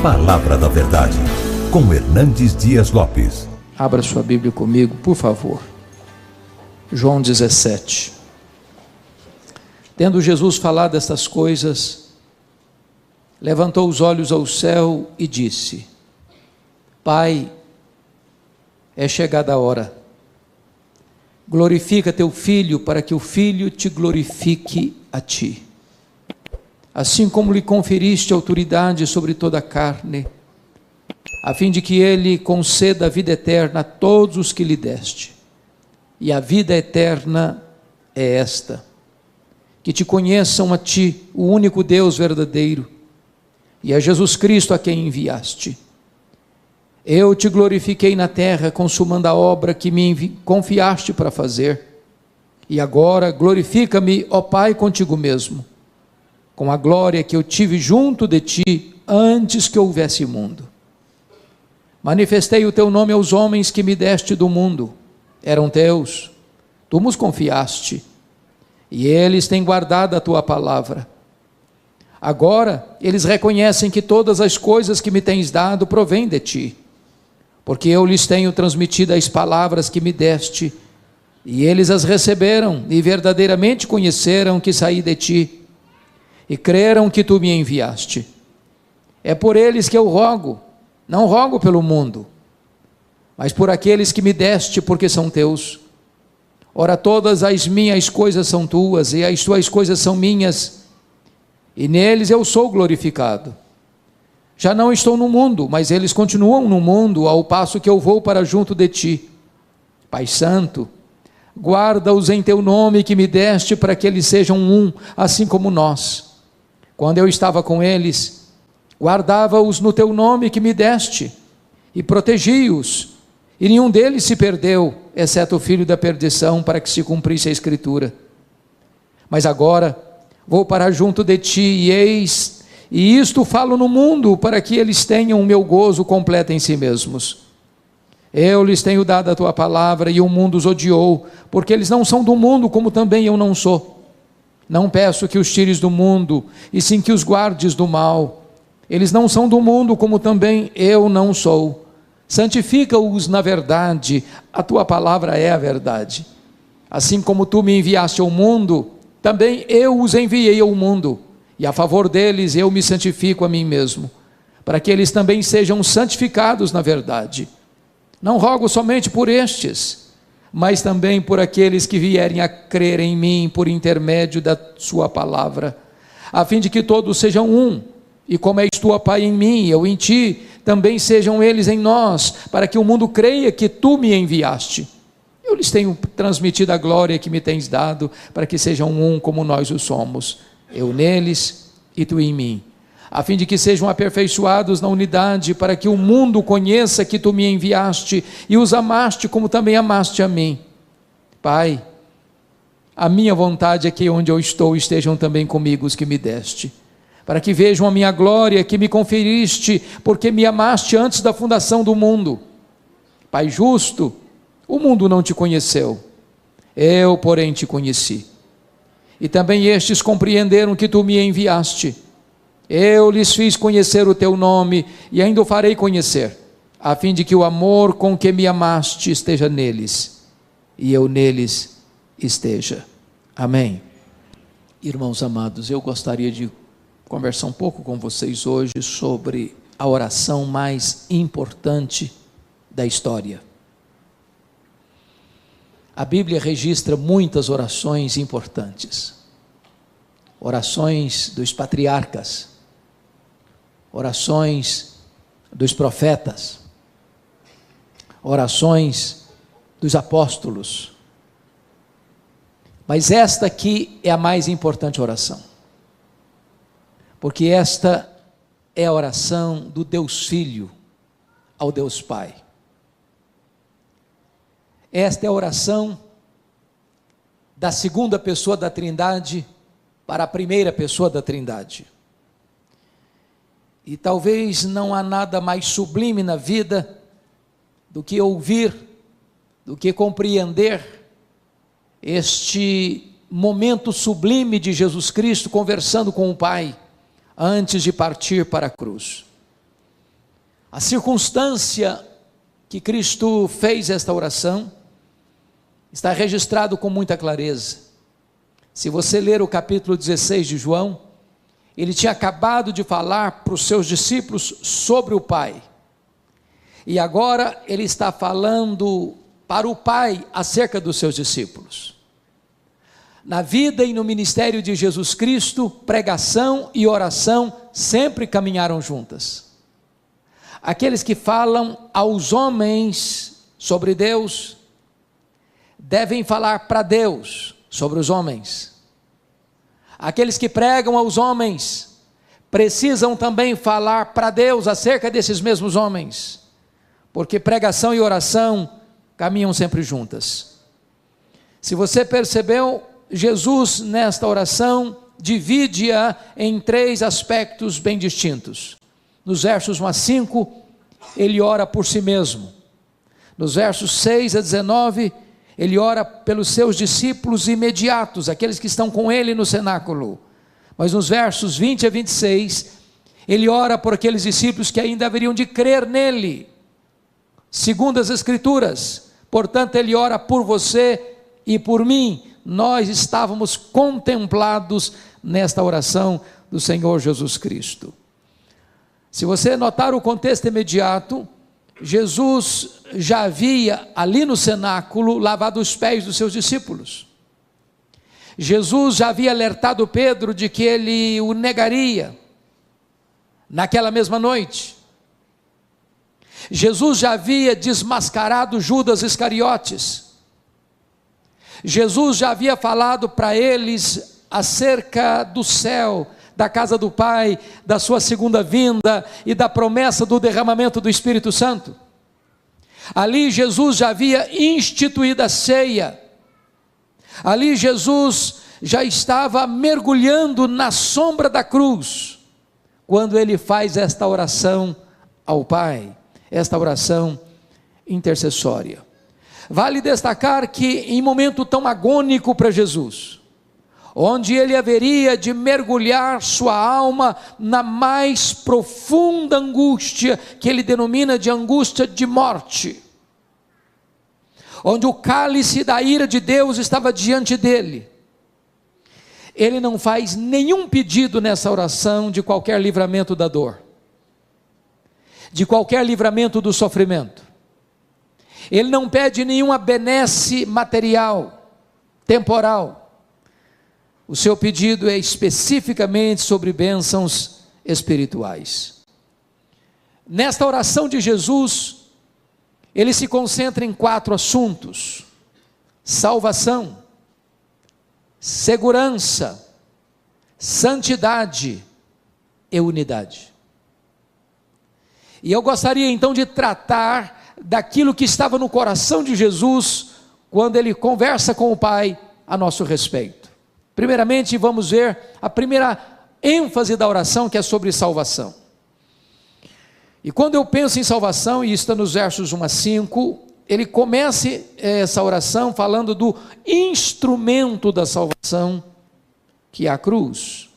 Palavra da Verdade, com Hernandes Dias Lopes. Abra sua Bíblia comigo, por favor. João 17. Tendo Jesus falado estas coisas, levantou os olhos ao céu e disse: Pai, é chegada a hora. Glorifica teu Filho, para que o Filho te glorifique a ti. Assim como lhe conferiste autoridade sobre toda a carne, a fim de que ele conceda a vida eterna a todos os que lhe deste. E a vida eterna é esta: que te conheçam a ti, o único Deus verdadeiro, e a Jesus Cristo a quem enviaste. Eu te glorifiquei na terra, consumando a obra que me confiaste para fazer. E agora glorifica-me, ó Pai, contigo mesmo, com a glória que eu tive junto de ti antes que houvesse mundo. Manifestei o teu nome aos homens que me deste do mundo. Eram teus, tu nos confiaste, e eles têm guardado a tua palavra. Agora eles reconhecem que todas as coisas que me tens dado provêm de ti, porque eu lhes tenho transmitido as palavras que me deste, e eles as receberam e verdadeiramente conheceram que saí de ti, e creram que tu me enviaste. É por eles que eu rogo, não rogo pelo mundo, mas por aqueles que me deste, porque são teus. Ora, todas as minhas coisas são tuas, e as tuas coisas são minhas, e neles eu sou glorificado. Já não estou no mundo, mas eles continuam no mundo, ao passo que eu vou para junto de ti. Pai Santo, guarda-os em teu nome que me deste, para que eles sejam um, assim como nós. Quando eu estava com eles, guardava-os no teu nome que me deste, e protegi-os, e nenhum deles se perdeu, exceto o filho da perdição, para que se cumprisse a Escritura. Mas agora vou para junto de ti, e isto falo no mundo, para que eles tenham o meu gozo completo em si mesmos. Eu lhes tenho dado a tua palavra, e o mundo os odiou, porque eles não são do mundo, como também eu não sou. Não peço que os tires do mundo, e sim que os guardes do mal. Eles não são do mundo, como também eu não sou. Santifica-os na verdade, a tua palavra é a verdade. Assim como tu me enviaste ao mundo, também eu os enviei ao mundo, e a favor deles eu me santifico a mim mesmo, para que eles também sejam santificados na verdade. Não rogo somente por estes, mas também por aqueles que vierem a crer em mim por intermédio da sua palavra, a fim de que todos sejam um, e como és tu, ó Pai, em mim, eu em ti, também sejam eles em nós, para que o mundo creia que tu me enviaste. Eu lhes tenho transmitido a glória que me tens dado, para que sejam um como nós o somos, eu neles e tu em mim, a fim de que sejam aperfeiçoados na unidade, para que o mundo conheça que tu me enviaste e os amaste como também amaste a mim. Pai, a minha vontade é que onde eu estou estejam também comigo os que me deste, para que vejam a minha glória que me conferiste, porque me amaste antes da fundação do mundo. Pai justo, o mundo não te conheceu, eu porém te conheci, e também estes compreenderam que tu me enviaste. Eu lhes fiz conhecer o teu nome, e ainda o farei conhecer, a fim de que o amor com que me amaste esteja neles, e eu neles esteja. Amém. Irmãos amados, eu gostaria de conversar um pouco com vocês hoje sobre a oração mais importante da história. A Bíblia registra muitas orações importantes, orações dos patriarcas, orações dos profetas, orações dos apóstolos, mas esta aqui é a mais importante oração, porque esta é a oração do Deus Filho ao Deus Pai. Esta é a oração da segunda pessoa da Trindade para a primeira pessoa da Trindade. E talvez não há nada mais sublime na vida do que ouvir, do que compreender este momento sublime de Jesus Cristo conversando com o Pai, antes de partir para a cruz. A circunstância que Cristo fez esta oração está registrado com muita clareza. Se você ler o capítulo 16 de João, ele tinha acabado de falar para os seus discípulos sobre o Pai, e agora ele está falando para o Pai acerca dos seus discípulos. Na vida e no ministério de Jesus Cristo, pregação e oração sempre caminharam juntas. Aqueles que falam aos homens sobre Deus, devem falar para Deus sobre os homens. Aqueles que pregam aos homens, precisam também falar para Deus acerca desses mesmos homens, porque pregação e oração caminham sempre juntas. Se você percebeu, Jesus nesta oração divide-a em 3 aspectos bem distintos. Nos versos 1 a 5, ele ora por si mesmo. Nos versos 6 a 19, ele ora pelos seus discípulos imediatos, aqueles que estão com ele no cenáculo. Mas nos versos 20 a 26, ele ora por aqueles discípulos que ainda haveriam de crer nele, segundo as Escrituras. Portanto, ele ora por você e por mim. Nós estávamos contemplados nesta oração do Senhor Jesus Cristo. Se você notar o contexto imediato, Jesus já havia ali no cenáculo lavado os pés dos seus discípulos. Jesus já havia alertado Pedro de que ele o negaria naquela mesma noite. Jesus já havia desmascarado Judas Iscariotes. Jesus já havia falado para eles acerca do céu, da casa do Pai, da sua segunda vinda e da promessa do derramamento do Espírito Santo. Ali Jesus já havia instituído a ceia. Ali Jesus já estava mergulhando na sombra da cruz, quando ele faz esta oração ao Pai, esta oração intercessória. Vale destacar que em momento tão agônico para Jesus, onde ele haveria de mergulhar sua alma na mais profunda angústia, que ele denomina de angústia de morte, onde o cálice da ira de Deus estava diante dele, ele não faz nenhum pedido nessa oração de qualquer livramento da dor, de qualquer livramento do sofrimento. Ele não pede nenhuma benesse material, temporal. O seu pedido é especificamente sobre bênçãos espirituais. Nesta oração de Jesus, ele se concentra em 4 assuntos: salvação, segurança, santidade e unidade. E eu gostaria então de tratar daquilo que estava no coração de Jesus, quando ele conversa com o Pai a nosso respeito. Primeiramente, vamos ver a primeira ênfase da oração, que é sobre salvação. E quando eu penso em salvação, e está nos versos 1 a 5, ele começa essa oração falando do instrumento da salvação, que é a cruz.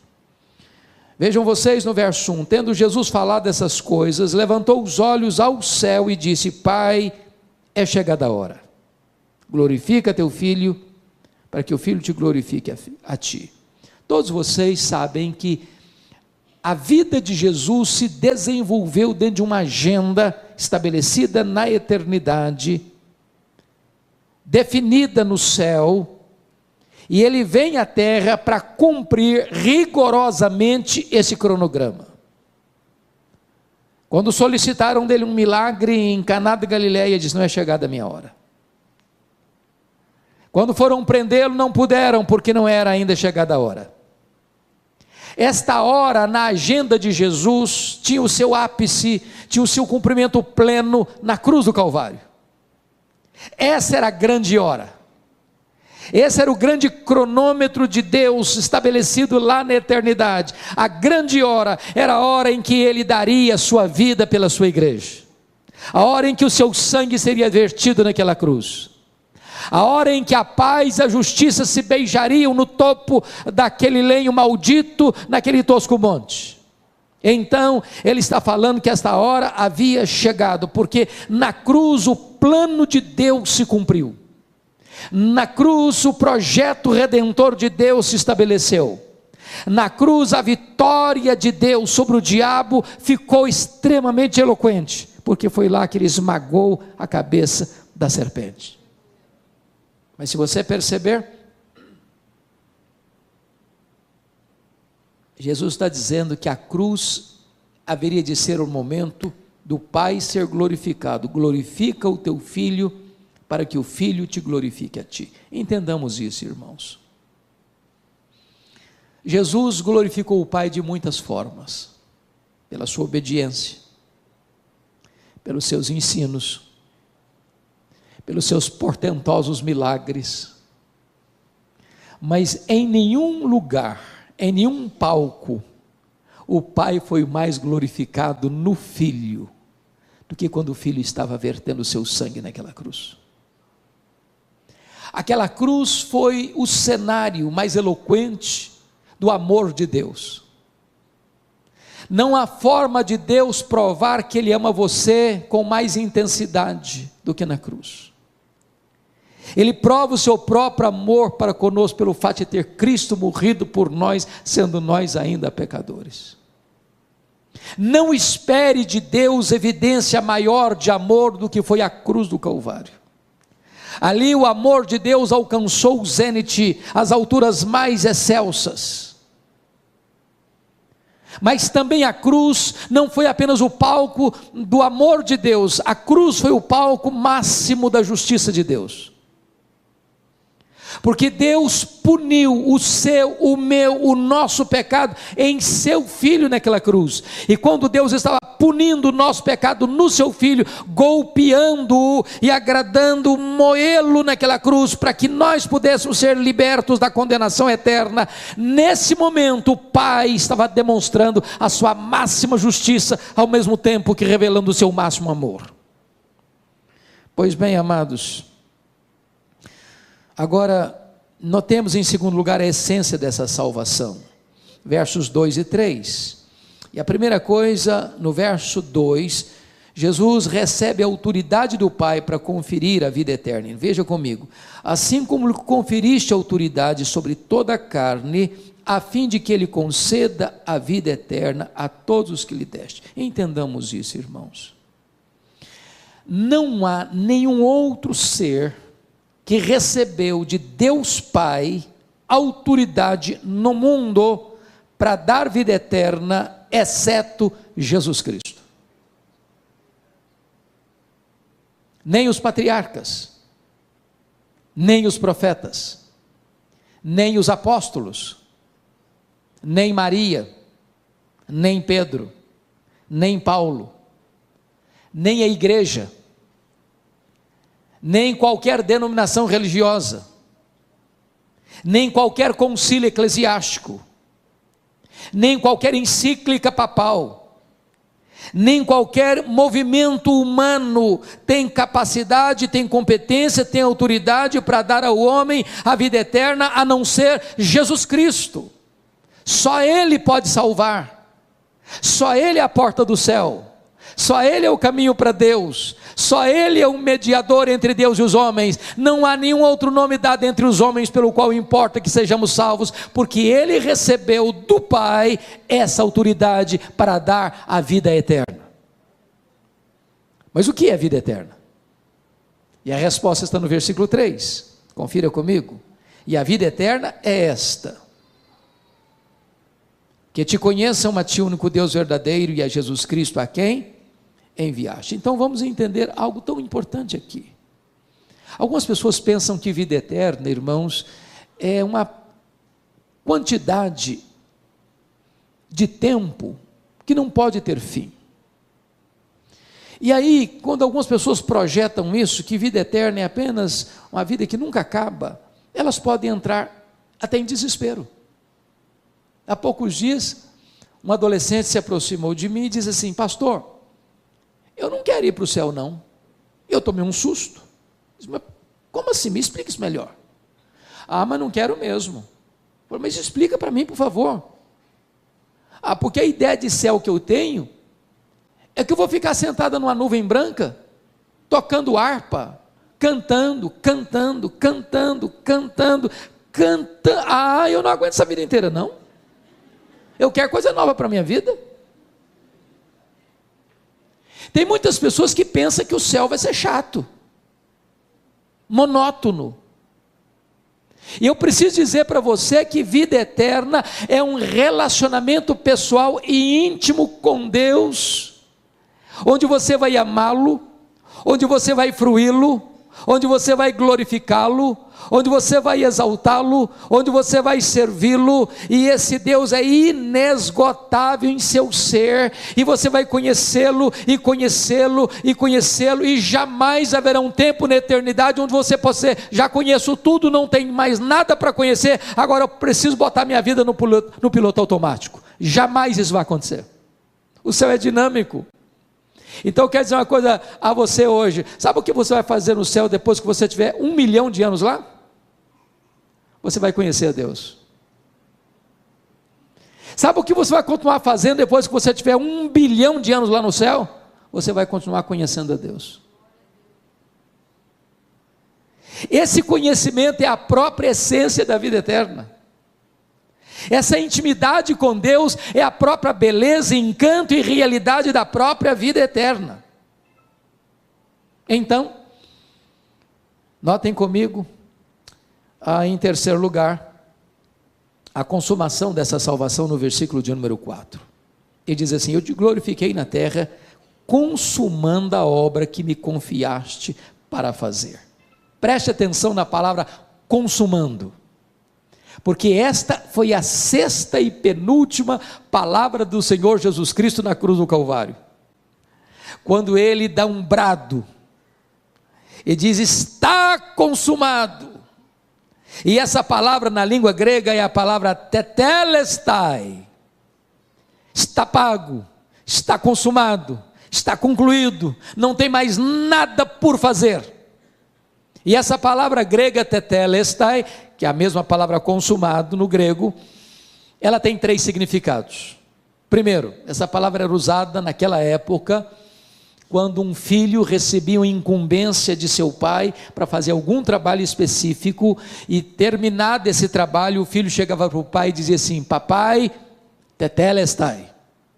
Vejam vocês no verso 1, tendo Jesus falado dessas coisas, levantou os olhos ao céu e disse: Pai, é chegada a hora, glorifica teu Filho, para que o Filho te glorifique a ti. Todos vocês sabem que a vida de Jesus se desenvolveu dentro de uma agenda estabelecida na eternidade, definida no céu, e ele vem à terra para cumprir rigorosamente esse cronograma. Quando solicitaram dele um milagre em Caná da Galileia, ele disse: não é chegada a minha hora. Quando foram prendê-lo, não puderam, porque não era ainda chegada a hora. Esta hora na agenda de Jesus tinha o seu ápice, tinha o seu cumprimento pleno na cruz do Calvário. Essa era a grande hora. Esse era o grande cronômetro de Deus estabelecido lá na eternidade. A grande hora era a hora em que ele daria a sua vida pela sua igreja, a hora em que o seu sangue seria vertido naquela cruz, a hora em que a paz e a justiça se beijariam no topo daquele lenho maldito, naquele tosco monte. Então, ele está falando que esta hora havia chegado, porque na cruz o plano de Deus se cumpriu. Na cruz o projeto redentor de Deus se estabeleceu. Na cruz a vitória de Deus sobre o diabo ficou extremamente eloquente, porque foi lá que ele esmagou a cabeça da serpente. Mas se você perceber, Jesus está dizendo que a cruz haveria de ser o momento do Pai ser glorificado. Glorifica o teu Filho, para que o Filho te glorifique a ti. Entendamos isso, irmãos. Jesus glorificou o Pai de muitas formas. Pela sua obediência, pelos seus ensinos, pelos seus portentosos milagres. Mas em nenhum lugar, em nenhum palco, o Pai foi mais glorificado no Filho, do que quando o Filho estava vertendo o seu sangue naquela cruz. Aquela cruz foi o cenário mais eloquente do amor de Deus. Não há forma de Deus provar que Ele ama você com mais intensidade do que na cruz. Ele prova o seu próprio amor para conosco pelo fato de ter Cristo morrido por nós, sendo nós ainda pecadores. Não espere de Deus evidência maior de amor do que foi a cruz do Calvário. Ali o amor de Deus alcançou o zênite, as alturas mais excelsas. Mas também a cruz não foi apenas o palco do amor de Deus, a cruz foi o palco máximo da justiça de Deus. Porque Deus puniu o seu, o meu, o nosso pecado em seu Filho naquela cruz. E quando Deus estava punindo o nosso pecado no seu Filho, golpeando-o e agradando moê-lo naquela cruz, para que nós pudéssemos ser libertos da condenação eterna, nesse momento o Pai estava demonstrando a sua máxima justiça, ao mesmo tempo que revelando o seu máximo amor. Pois bem, amados, agora, notemos em segundo lugar a essência dessa salvação, versos 2 e 3, e a primeira coisa, no verso 2, Jesus recebe a autoridade do Pai para conferir a vida eterna. Veja comigo, assim como conferiste autoridade sobre toda a carne, a fim de que Ele conceda a vida eterna a todos os que lhe deste. Entendamos isso, irmãos. Não há nenhum outro ser que recebeu de Deus Pai autoridade no mundo para dar vida eterna, exceto Jesus Cristo. Nem os patriarcas, nem os profetas, nem os apóstolos, nem Maria, nem Pedro, nem Paulo, nem a igreja, nem qualquer denominação religiosa, nem qualquer concílio eclesiástico, nem qualquer encíclica papal, nem qualquer movimento humano tem capacidade, tem competência, tem autoridade para dar ao homem a vida eterna, a não ser Jesus Cristo. Só Ele pode salvar, só Ele é a porta do céu, só Ele é o caminho para Deus, só Ele é o mediador entre Deus e os homens. Não há nenhum outro nome dado entre os homens pelo qual importa que sejamos salvos, porque Ele recebeu do Pai essa autoridade para dar a vida eterna. Mas o que é vida eterna? E a resposta está no versículo 3, confira comigo. E a vida eterna é esta: que te conheçam a ti, único Deus verdadeiro, e a Jesus Cristo a quem enviaste. Então vamos entender algo tão importante aqui. Algumas pessoas pensam que vida eterna, irmãos, é uma quantidade de tempo que não pode ter fim. E aí, quando algumas pessoas projetam isso, que vida eterna é apenas uma vida que nunca acaba, elas podem entrar até em desespero. Há poucos dias, um adolescente se aproximou de mim e disse assim: pastor, eu não quero ir para o céu não, eu tomei um susto. Disse, mas como assim? Me explica isso melhor. Ah, mas não quero mesmo. Falei, mas explica para mim, por favor. Porque a ideia de céu que eu tenho é que eu vou ficar sentada numa nuvem branca, tocando harpa, cantando. Eu não aguento essa vida inteira, não. Eu quero coisa nova para a minha vida. Tem muitas pessoas que pensam que o céu vai ser chato, monótono. E eu preciso dizer para você que vida eterna é um relacionamento pessoal e íntimo com Deus, onde você vai amá-lo, onde você vai fruí-lo, onde você vai glorificá-lo, onde você vai exaltá-lo, onde você vai servi-lo, e esse Deus é inesgotável em seu ser, e você vai conhecê-lo, e jamais haverá um tempo na eternidade onde você possa dizer, já conheço tudo, não tem mais nada para conhecer, agora eu preciso botar minha vida no piloto automático. Jamais isso vai acontecer. O céu é dinâmico. Então eu quero dizer uma coisa a você hoje, sabe o que você vai fazer no céu depois que você tiver 1 milhão de anos lá? Você vai conhecer a Deus. Sabe o que você vai continuar fazendo depois que você tiver 1 bilhão de anos lá no céu? Você vai continuar conhecendo a Deus. Esse conhecimento é a própria essência da vida eterna. Essa intimidade com Deus é a própria beleza, encanto e realidade da própria vida eterna. Então, notem comigo, em terceiro lugar, a consumação dessa salvação no versículo de número 4. Ele diz assim: eu te glorifiquei na terra, consumando a obra que me confiaste para fazer. Preste atenção na palavra consumando, porque esta foi a 6ª e penúltima palavra do Senhor Jesus Cristo na cruz do Calvário, quando ele dá um brado, e diz, está consumado, e essa palavra na língua grega é a palavra tetelestai, está pago, está consumado, está concluído, não tem mais nada por fazer. E essa palavra grega tetelestai, que é a mesma palavra consumado no grego, ela tem 3 significados. Primeiro, essa palavra era usada naquela época, quando um filho recebia uma incumbência de seu pai para fazer algum trabalho específico, e terminado esse trabalho, o filho chegava para o pai e dizia assim: papai, tetelestai,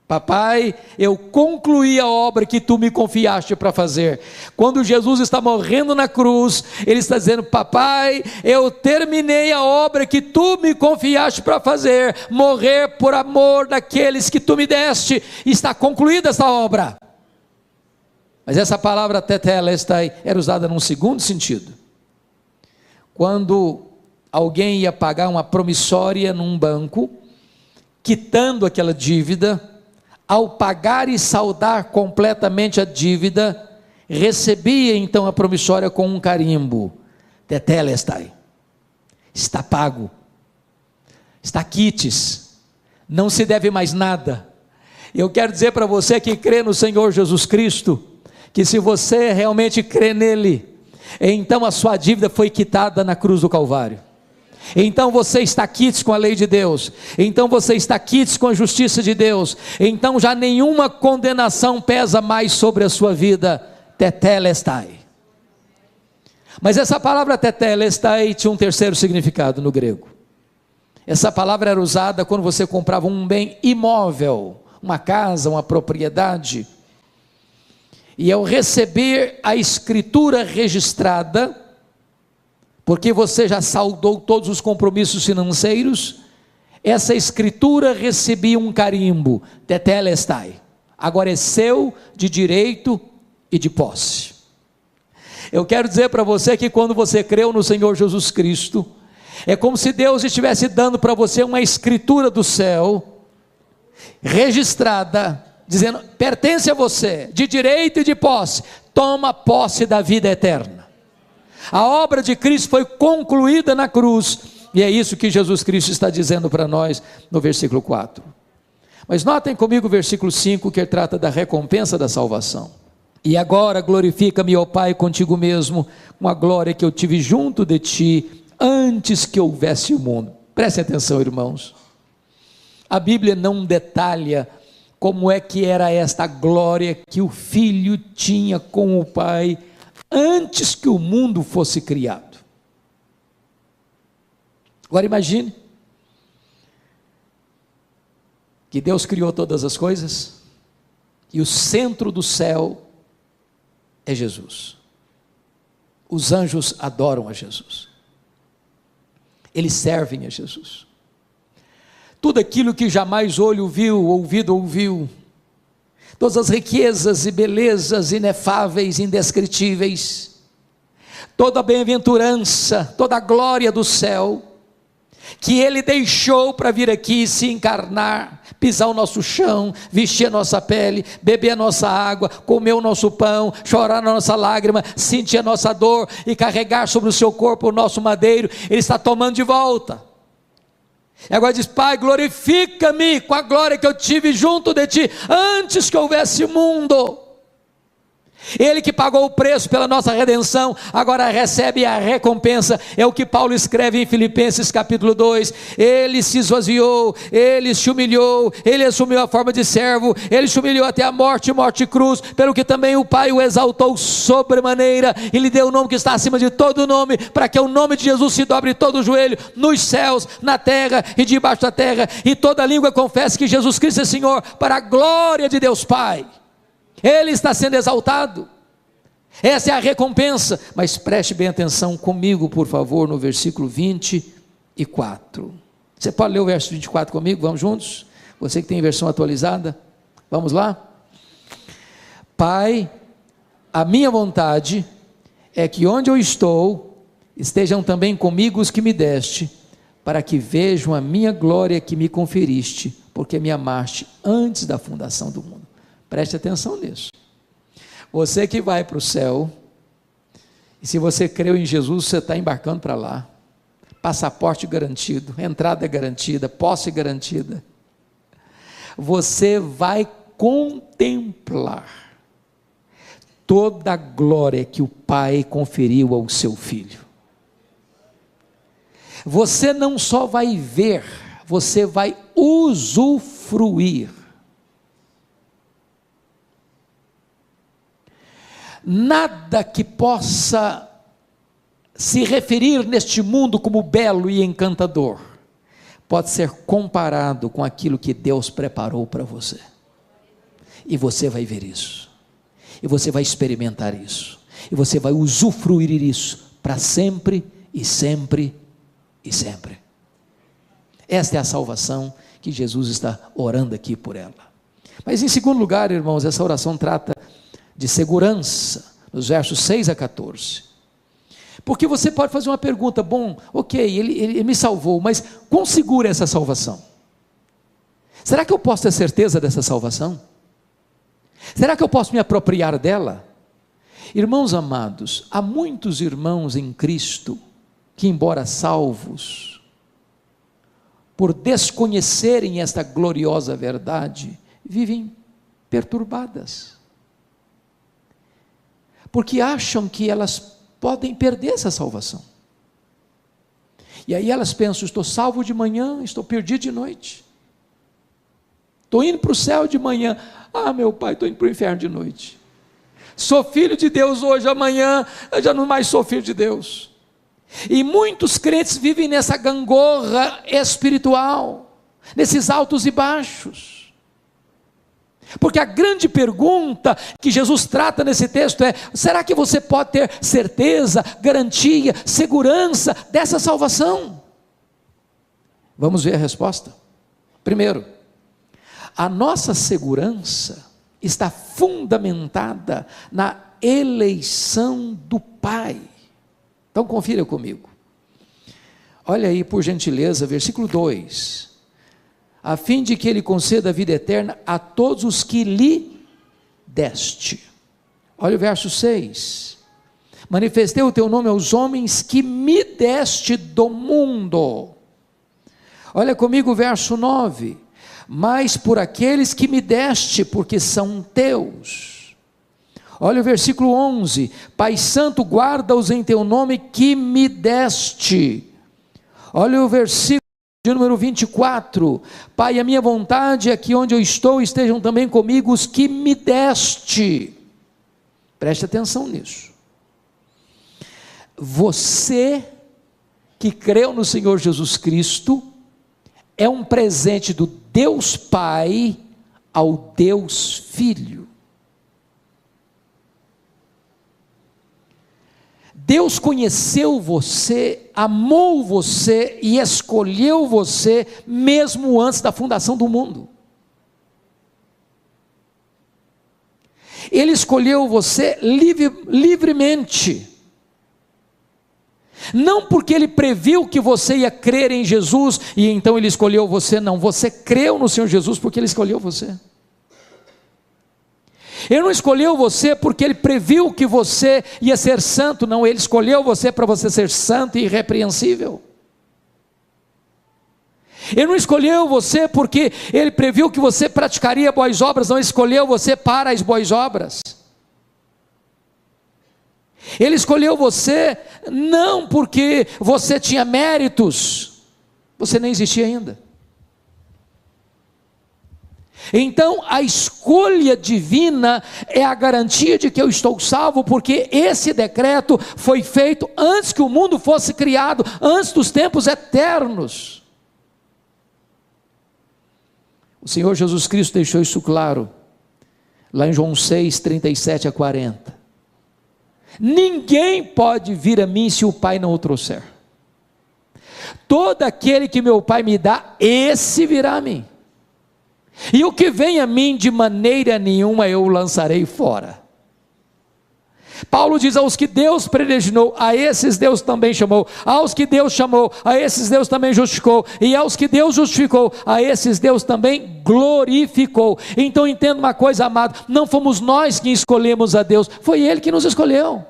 papai, eu concluí a obra que tu me confiaste para fazer. Quando Jesus está morrendo na cruz, ele está dizendo: papai, eu terminei a obra que tu me confiaste para fazer, morrer por amor daqueles que tu me deste, está concluída essa obra. Mas essa palavra tetelestai era usada num segundo sentido, quando alguém ia pagar uma promissória num banco, quitando aquela dívida, ao pagar e saldar completamente a dívida, recebia então a promissória com um carimbo, tetelestai, está pago, está quites, não se deve mais nada. Eu quero dizer para você que crê no Senhor Jesus Cristo, que se você realmente crê nele, então a sua dívida foi quitada na cruz do Calvário. Então você está quites com a lei de Deus, então você está quites com a justiça de Deus, então já nenhuma condenação pesa mais sobre a sua vida, tetelestai. Mas essa palavra tetelestai tinha um terceiro significado no grego. Essa palavra era usada quando você comprava um bem imóvel, uma casa, uma propriedade, e ao receber a escritura registrada, porque você já saldou todos os compromissos financeiros, essa escritura recebia um carimbo, tetelestai, agora é seu de direito e de posse. Eu quero dizer para você que quando você creu no Senhor Jesus Cristo, é como se Deus estivesse dando para você uma escritura do céu, registrada, dizendo, pertence a você, de direito e de posse, toma posse da vida eterna. A obra de Cristo foi concluída na cruz, e é isso que Jesus Cristo está dizendo para nós no versículo 4. Mas notem comigo o versículo 5, que trata da recompensa da salvação. E agora glorifica-me, ó Pai, contigo mesmo, com a glória que eu tive junto de ti, antes que houvesse o mundo. Prestem atenção, irmãos. A Bíblia não detalha como é que era esta glória que o Filho tinha com o Pai antes que o mundo fosse criado. Agora imagine que Deus criou todas as coisas e o centro do céu é Jesus. Os anjos adoram a Jesus. Eles servem a Jesus. Tudo aquilo que jamais olho viu, ouvido ouviu, todas as riquezas e belezas inefáveis, indescritíveis, toda a bem-aventurança, toda a glória do céu, que Ele deixou para vir aqui se encarnar, pisar o nosso chão, vestir a nossa pele, beber a nossa água, comer o nosso pão, chorar a nossa lágrima, sentir a nossa dor e carregar sobre o seu corpo o nosso madeiro. Ele está tomando de volta. E agora diz: Pai, glorifica-me com a glória que eu tive junto de Ti antes que houvesse mundo. Ele que pagou o preço pela nossa redenção, agora recebe a recompensa. É o que Paulo escreve em Filipenses capítulo 2, ele se esvaziou, ele se humilhou, ele assumiu a forma de servo, ele se humilhou até a morte, morte e cruz, pelo que também o Pai o exaltou sobremaneira, e lhe deu o nome que está acima de todo nome, para que o nome de Jesus se dobre todo o joelho, nos céus, na terra e debaixo da terra, e toda língua confesse que Jesus Cristo é Senhor, para a glória de Deus Pai. Ele está sendo exaltado, essa é a recompensa. Mas preste bem atenção comigo, por favor, no versículo 24. Você pode ler o verso 24 comigo? Vamos juntos? Você que tem versão atualizada, vamos lá? Pai, a minha vontade é que onde eu estou, estejam também comigo os que me deste, para que vejam a minha glória que me conferiste, porque me amaste antes da fundação do mundo. Preste atenção nisso. Você que vai para o céu, e se você creu em Jesus, você está embarcando para lá. Passaporte garantido, entrada garantida, posse garantida. Você vai contemplar toda a glória que o Pai conferiu ao seu Filho. Você não só vai ver, você vai usufruir. Nada que possa se referir neste mundo como belo e encantador pode ser comparado com aquilo que Deus preparou para você. E você vai ver isso, e você vai experimentar isso, e você vai usufruir isso para sempre e sempre e sempre. Esta é a salvação que Jesus está orando aqui por ela. Mas em segundo lugar, irmãos, essa oração trata de segurança, nos versos 6 a 14, porque você pode fazer uma pergunta: bom, ok, ele me salvou, mas quão segura é essa salvação? Será que eu posso ter certeza dessa salvação? Será que eu posso me apropriar dela? Irmãos amados, há muitos irmãos em Cristo, que embora salvos, por desconhecerem esta gloriosa verdade, vivem perturbadas, porque acham que elas podem perder essa salvação. E aí elas pensam: estou salvo de manhã, estou perdido de noite. Estou indo para o céu de manhã, meu pai, estou indo para o inferno de noite. Sou filho de Deus hoje, amanhã eu já não mais sou filho de Deus. E muitos crentes vivem nessa gangorra espiritual, nesses altos e baixos. Porque a grande pergunta que Jesus trata nesse texto é: será que você pode ter certeza, garantia, segurança dessa salvação? Vamos ver a resposta. Primeiro, a nossa segurança está fundamentada na eleição do Pai. Então confira comigo. Olha aí, por gentileza, versículo 2. A fim de que Ele conceda a vida eterna a todos os que lhe deste. Olha o verso 6. Manifestei o teu nome aos homens que me deste do mundo. Olha comigo o verso 9. Mas por aqueles que me deste, porque são teus. Olha o versículo 11. Pai Santo, guarda-os em teu nome que me deste. Olha o versículo de número 24, Pai, a minha vontade é que onde eu estou estejam também comigo os que me deste. Preste atenção nisso. Você que creu no Senhor Jesus Cristo é um presente do Deus Pai ao Deus Filho. Deus conheceu você, amou você e escolheu você mesmo antes da fundação do mundo. Ele escolheu você livremente. Não porque Ele previu que você ia crer em Jesus e então Ele escolheu você, não. Você creu no Senhor Jesus porque Ele escolheu você. Ele não escolheu você porque Ele previu que você ia ser santo, não. Ele escolheu você para você ser santo e irrepreensível. Ele não escolheu você porque Ele previu que você praticaria boas obras, não. Ele escolheu você para as boas obras. Ele escolheu você não porque você tinha méritos, você nem existia ainda. Então a escolha divina é a garantia de que eu estou salvo, porque esse decreto foi feito antes que o mundo fosse criado, antes dos tempos eternos. O Senhor Jesus Cristo deixou isso claro, lá em João 6, 37 a 40. Ninguém pode vir a mim se o Pai não o trouxer. Todo aquele que meu Pai me dá, esse virá a mim. E o que vem a mim, de maneira nenhuma eu o lançarei fora. Paulo diz: aos que Deus predestinou, a esses Deus também chamou. Aos que Deus chamou, a esses Deus também justificou. E aos que Deus justificou, a esses Deus também glorificou. Então entenda uma coisa, amado: não fomos nós que escolhemos a Deus, foi Ele que nos escolheu.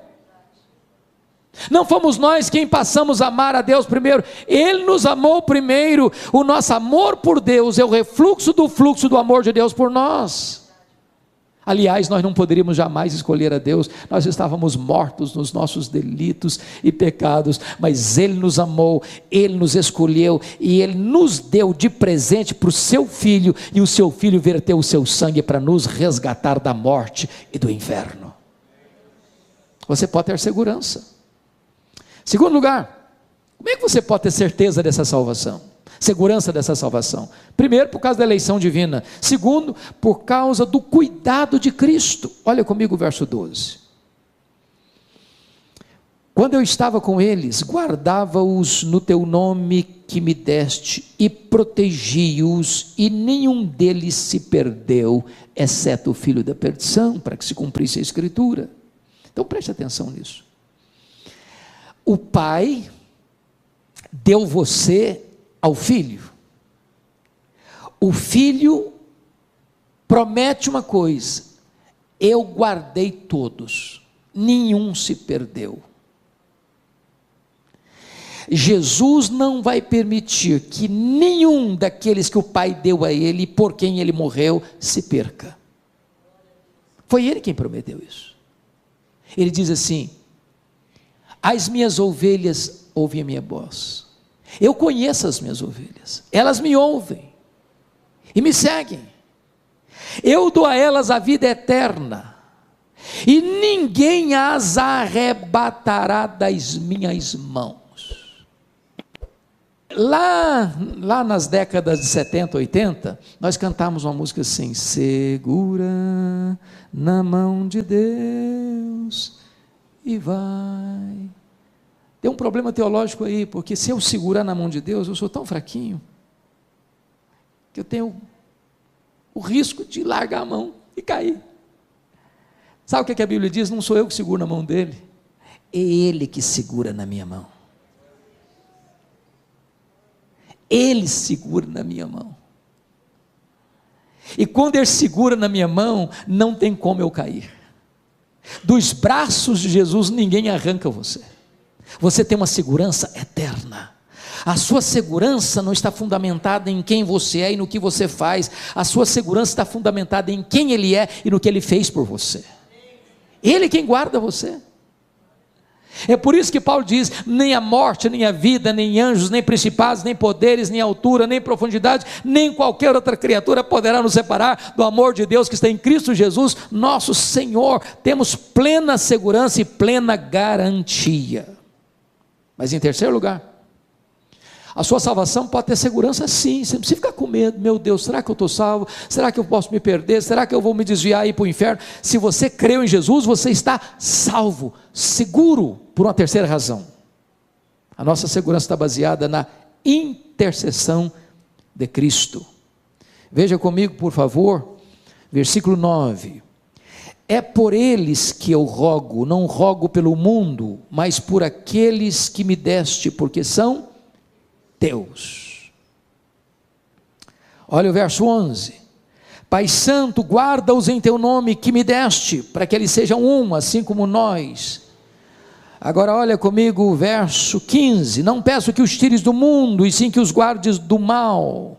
Não fomos nós quem passamos a amar a Deus primeiro, Ele nos amou primeiro. O nosso amor por Deus é o refluxo do fluxo do amor de Deus por nós. Aliás, nós não poderíamos jamais escolher a Deus, nós estávamos mortos nos nossos delitos e pecados, mas Ele nos amou, Ele nos escolheu e Ele nos deu de presente para o seu Filho, e o seu Filho verteu o seu sangue para nos resgatar da morte e do inferno. Você pode ter segurança. Segundo lugar, como é que você pode ter certeza dessa salvação? Segurança dessa salvação? Primeiro, por causa da eleição divina. Segundo, por causa do cuidado de Cristo. Olha comigo o verso 12. Quando eu estava com eles, guardava-os no teu nome que me deste, e protegi-os, e nenhum deles se perdeu, exceto o filho da perdição, para que se cumprisse a Escritura. Então preste atenção nisso. O Pai deu você ao Filho. O Filho promete uma coisa: eu guardei todos, nenhum se perdeu. Jesus não vai permitir que nenhum daqueles que o Pai deu a Ele, por quem Ele morreu, se perca. Foi Ele quem prometeu isso. Ele diz assim: as minhas ovelhas ouvem a minha voz. Eu conheço as minhas ovelhas, elas me ouvem e me seguem. Eu dou a elas a vida eterna, e ninguém as arrebatará das minhas mãos. Lá nas décadas de 70, 80, nós cantávamos uma música assim: segura na mão de Deus e vai. Tem um problema teológico aí, porque se eu segurar na mão de Deus, eu sou tão fraquinho, que eu tenho o risco de largar a mão e cair. Sabe o que a Bíblia diz? Não sou eu que seguro na mão dele, é Ele que segura na minha mão. Ele segura na minha mão. E quando Ele segura na minha mão, não tem como eu cair. Dos braços de Jesus ninguém arranca você. Você tem uma segurança eterna. A sua segurança não está fundamentada em quem você é e no que você faz. A sua segurança está fundamentada em quem Ele é e no que Ele fez por você. Ele é quem guarda você. É por isso que Paulo diz: nem a morte, nem a vida, nem anjos, nem principados, nem poderes, nem altura, nem profundidade, nem qualquer outra criatura poderá nos separar do amor de Deus que está em Cristo Jesus, nosso Senhor. Temos plena segurança e plena garantia. Mas em terceiro lugar, a sua salvação pode ter segurança sim, você não precisa ficar com medo. Meu Deus, será que eu estou salvo? Será que eu posso me perder? Será que eu vou me desviar e ir para o inferno? Se você creu em Jesus, você está salvo, seguro, por uma terceira razão. A nossa segurança está baseada na intercessão de Cristo. Veja comigo, por favor, versículo 9. É por eles que eu rogo, não rogo pelo mundo, mas por aqueles que me deste, porque são teus. Olha o verso 11: Pai Santo, guarda-os em teu nome que me deste, para que eles sejam um, assim como nós. Agora olha comigo o verso 15: Não peço que os tires do mundo, e sim que os guardes do mal.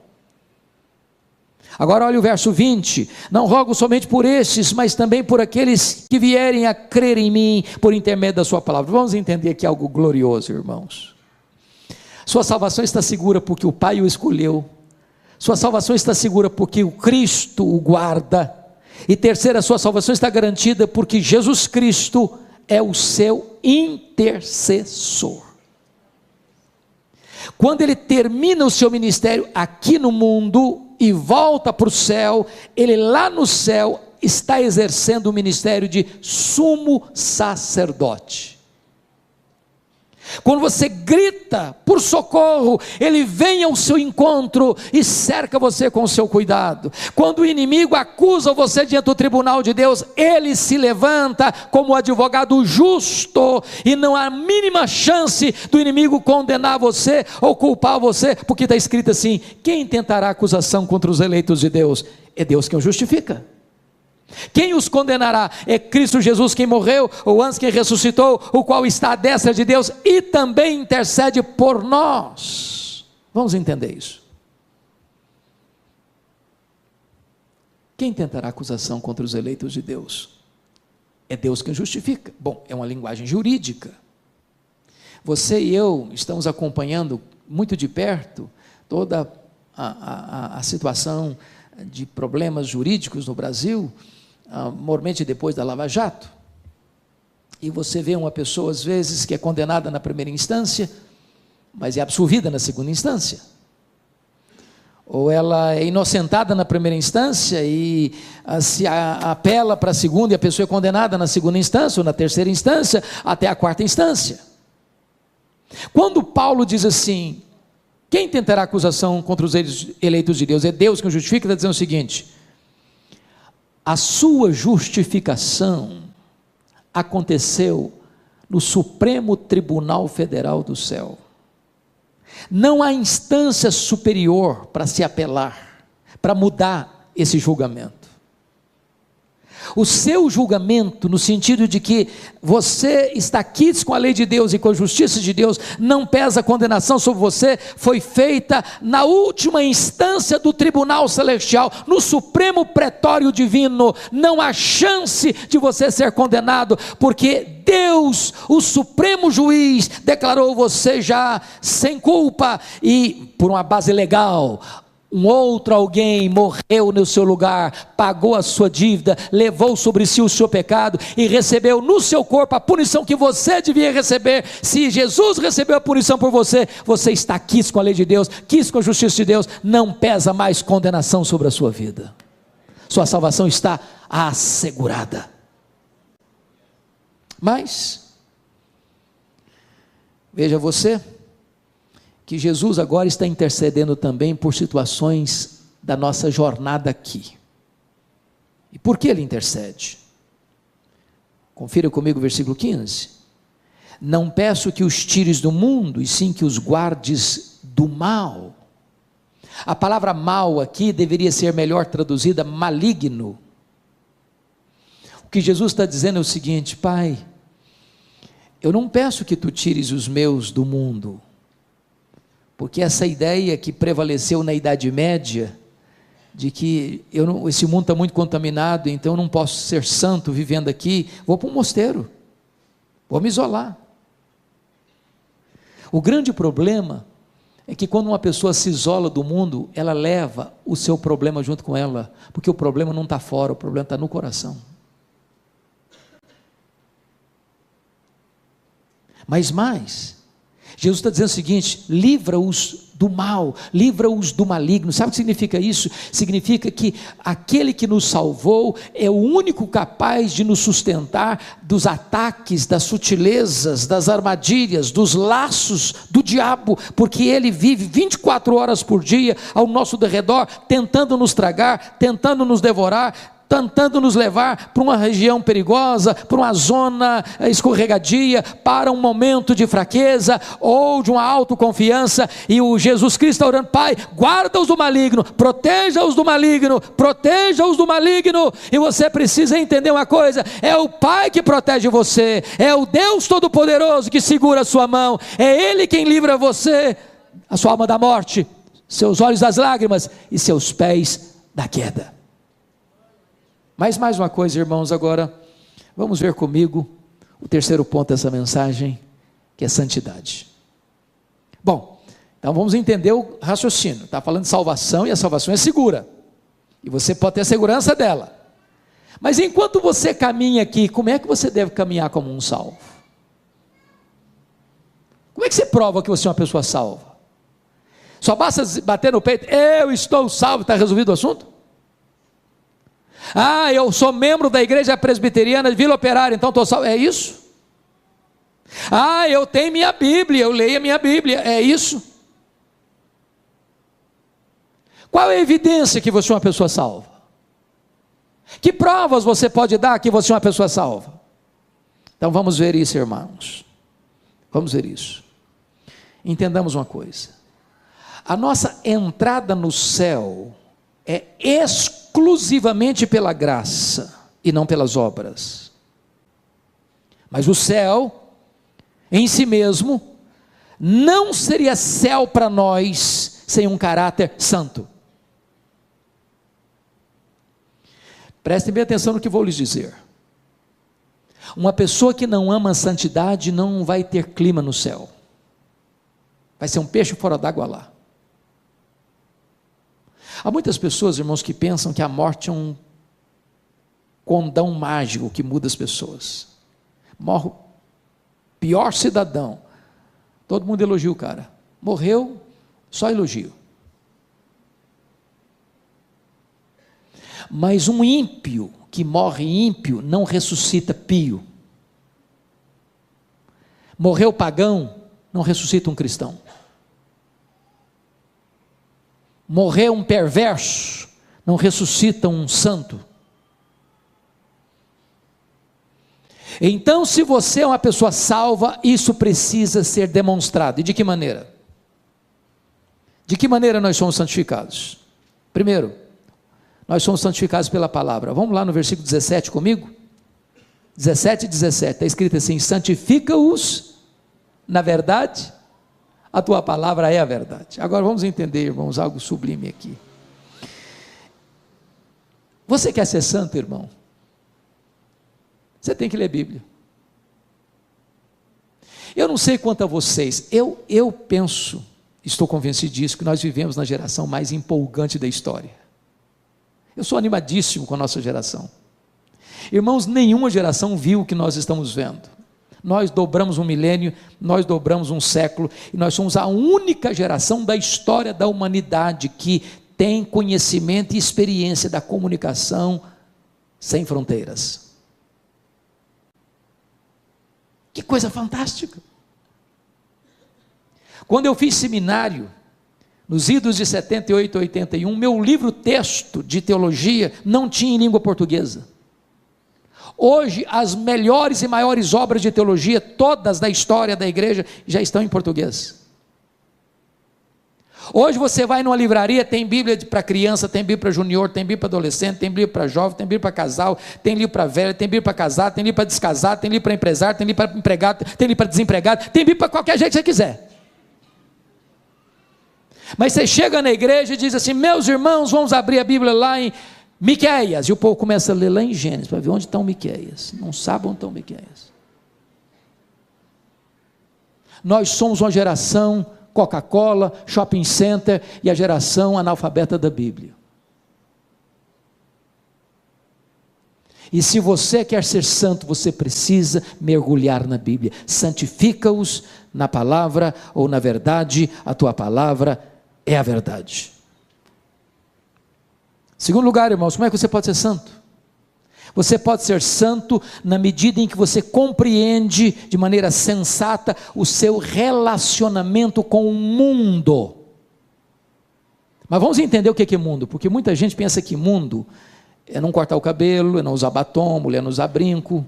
Agora olha o verso 20: Não rogo somente por estes, mas também por aqueles que vierem a crer em mim, por intermédio da sua palavra. Vamos entender aqui algo glorioso, irmãos. Sua salvação está segura porque o Pai o escolheu. Sua salvação está segura porque o Cristo o guarda. E terceira, a sua salvação está garantida porque Jesus Cristo é o seu intercessor. Quando ele termina o seu ministério aqui no mundo e volta para o céu, ele lá no céu está exercendo o ministério de sumo sacerdote. Quando você grita por socorro, ele vem ao seu encontro e cerca você com o seu cuidado. Quando o inimigo acusa você diante do tribunal de Deus, ele se levanta como advogado justo, e não há a mínima chance do inimigo condenar você ou culpar você, porque está escrito assim: quem tentará acusação contra os eleitos de Deus? É Deus quem o justifica. Quem os condenará? É Cristo Jesus quem morreu, ou antes quem ressuscitou, o qual está à destra de Deus e também intercede por nós. Vamos entender isso. Quem tentará acusação contra os eleitos de Deus? É Deus quem justifica. Bom, é uma linguagem jurídica. Você e eu estamos acompanhando muito de perto toda a situação de problemas jurídicos no Brasil, mormente depois da Lava Jato. E você vê uma pessoa às vezes que é condenada na primeira instância, mas é absolvida na segunda instância. Ou ela é inocentada na primeira instância e se apela para a segunda, e a pessoa é condenada na segunda instância ou na terceira instância até a quarta instância. Quando Paulo diz assim: quem tentará acusação contra os eleitos de Deus? É Deus que o justifica. Está dizendo o seguinte: a sua justificação aconteceu no Supremo Tribunal Federal do céu. Não há instância superior para se apelar, para mudar esse julgamento. O seu julgamento, no sentido de que você está quites com a lei de Deus e com a justiça de Deus, não pesa condenação sobre você, foi feita na última instância do tribunal celestial, no supremo pretório divino. Não há chance de você ser condenado, porque Deus, o supremo juiz, declarou você já sem culpa, e por uma base legal, um outro alguém morreu no seu lugar, pagou a sua dívida, levou sobre si o seu pecado e recebeu no seu corpo a punição que você devia receber. Se Jesus recebeu a punição por você, você está quis com a lei de Deus, quis com a justiça de Deus, não pesa mais condenação sobre a sua vida. Sua salvação está assegurada. Mas veja você que Jesus agora está intercedendo também por situações da nossa jornada aqui. E por que ele intercede? Confira comigo o versículo 15. Não peço que os tires do mundo, e sim que os guardes do mal. A palavra mal aqui deveria ser melhor traduzida maligno. O que Jesus está dizendo é o seguinte: Pai, eu não peço que tu tires os meus do mundo, porque essa ideia que prevaleceu na Idade Média, de que esse mundo está muito contaminado, então eu não posso ser santo vivendo aqui, vou para um mosteiro, vou me isolar. O grande problema é que quando uma pessoa se isola do mundo, ela leva o seu problema junto com ela, porque o problema não está fora, o problema está no coração. Mas mais, Jesus está dizendo o seguinte: livra-os do mal, livra-os do maligno. Sabe o que significa isso? Significa que aquele que nos salvou é o único capaz de nos sustentar dos ataques, das sutilezas, das armadilhas, dos laços do diabo, porque ele vive 24 horas por dia ao nosso derredor, tentando nos tragar, tentando nos devorar, tentando nos levar para uma região perigosa, para uma zona escorregadia, para um momento de fraqueza ou de uma autoconfiança. E o Jesus Cristo está orando: Pai, guarda-os do maligno, proteja-os do maligno, proteja-os do maligno. E você precisa entender uma coisa: é o Pai que protege você, é o Deus Todo-Poderoso que segura a sua mão, é Ele quem livra você, a sua alma da morte, seus olhos das lágrimas e seus pés da queda. Mas mais uma coisa, irmãos, agora vamos ver comigo o terceiro ponto dessa mensagem, que é santidade. Bom, então vamos entender o raciocínio. Está falando de salvação, e a salvação é segura, e você pode ter a segurança dela. Mas enquanto você caminha aqui, como é que você deve caminhar como um salvo? Como é que você prova que você é uma pessoa salva? Só basta bater no peito: eu estou salvo, está resolvido o assunto? Ah, eu sou membro da igreja presbiteriana de Vila Operária, então estou salvo. É isso? Ah, eu tenho minha Bíblia, eu leio a minha Bíblia. É isso? Qual é a evidência que você é uma pessoa salva? Que provas você pode dar que você é uma pessoa salva? Então vamos ver isso, irmãos. Vamos ver isso. Entendamos uma coisa: a nossa entrada no céu é exclusivamente pela graça e não pelas obras. Mas o céu em si mesmo não seria céu para nós sem um caráter santo. Prestem bem atenção no que vou lhes dizer. Uma pessoa que não ama a santidade não vai ter clima no céu. Vai ser um peixe fora d'água lá. Há muitas pessoas, irmãos, que pensam que a morte é um condão mágico que muda as pessoas. Morre o pior cidadão, todo mundo elogia o cara. Morreu, só elogio. Mas um ímpio que morre ímpio não ressuscita pio. Morreu pagão, não ressuscita um cristão. Morreu um perverso, não ressuscita um santo. Então, se você é uma pessoa salva, isso precisa ser demonstrado. E de que maneira? De que maneira nós somos santificados? Primeiro, nós somos santificados pela palavra. Vamos lá no versículo 17 comigo? 17 e 17, está escrito assim: santifica-os na verdade, a tua palavra é a verdade. Agora vamos entender, irmãos, algo sublime aqui. Você quer ser santo, irmão? Você tem que ler Bíblia. Eu não sei quanto a vocês, eu penso, estou convencido disso, que nós vivemos na geração mais empolgante da história. Eu sou animadíssimo com a nossa geração. Irmãos, nenhuma geração viu o que nós estamos vendo. Nós dobramos um milênio, nós dobramos um século, e nós somos a única geração da história da humanidade que tem conhecimento e experiência da comunicação sem fronteiras. Que coisa fantástica! Quando eu fiz seminário, nos idos de 78 a 81, meu livro texto de teologia não tinha em língua portuguesa. Hoje, as melhores e maiores obras de teologia, todas da história da igreja, já estão em português. Hoje você vai numa livraria, tem Bíblia para criança, tem Bíblia para junior, tem Bíblia para adolescente, tem Bíblia para jovem, tem Bíblia para casal, tem livro para velho, tem Bíblia para casar, tem livro para descasar, tem livro para empresário, tem livro para empregado, tem livro para desempregado, tem Bíblia para qualquer jeito que você quiser. Mas você chega na igreja e diz assim: meus irmãos, vamos abrir a Bíblia lá em Miqueias, e o povo começa a ler lá em Gênesis, para ver onde estão Miqueias, não sabe onde estão Miqueias. Nós somos uma geração Coca-Cola, shopping center e a geração analfabeta da Bíblia. E se você quer ser santo, você precisa mergulhar na Bíblia. Santifica-os na palavra ou na verdade, a tua palavra é a verdade. Segundo lugar, irmãos, como é que você pode ser santo? Você pode ser santo na medida em que você compreende de maneira sensata o seu relacionamento com o mundo. Mas vamos entender o que é mundo, porque muita gente pensa que mundo é não cortar o cabelo, é não usar batom, mulher não usar brinco,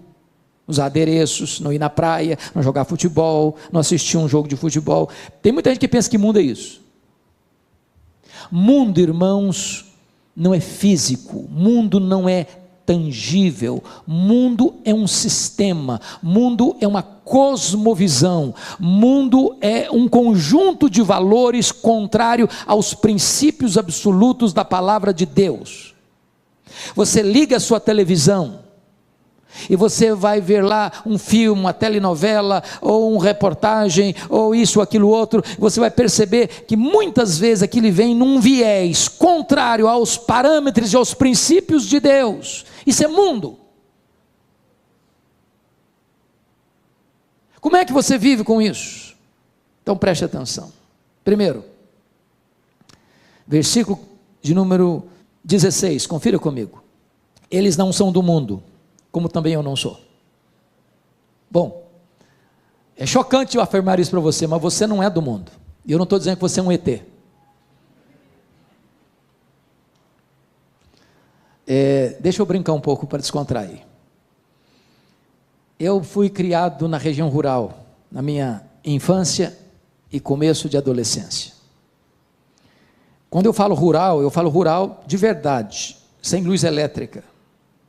usar adereços, não ir na praia, não jogar futebol, não assistir um jogo de futebol. Tem muita gente que pensa que mundo é isso. Mundo, irmãos, não é físico, mundo não é tangível, mundo é um sistema, mundo é uma cosmovisão, mundo é um conjunto de valores contrário aos princípios absolutos da palavra de Deus. Você liga a sua televisão e você vai ver lá um filme, uma telenovela, ou uma reportagem, ou isso, aquilo, outro. Você vai perceber que muitas vezes aquilo vem num viés contrário aos parâmetros e aos princípios de Deus. Isso é mundo. Como é que você vive com isso? Então preste atenção. Primeiro, versículo de número 16, confira comigo. Eles não são do mundo, como também eu não sou. Bom, é chocante eu afirmar isso para você, mas você não é do mundo. E eu não estou dizendo que você é um ET. Deixa eu brincar um pouco para descontrair. Eu fui criado na região rural, na minha infância e começo de adolescência. Quando eu falo rural de verdade, sem luz elétrica,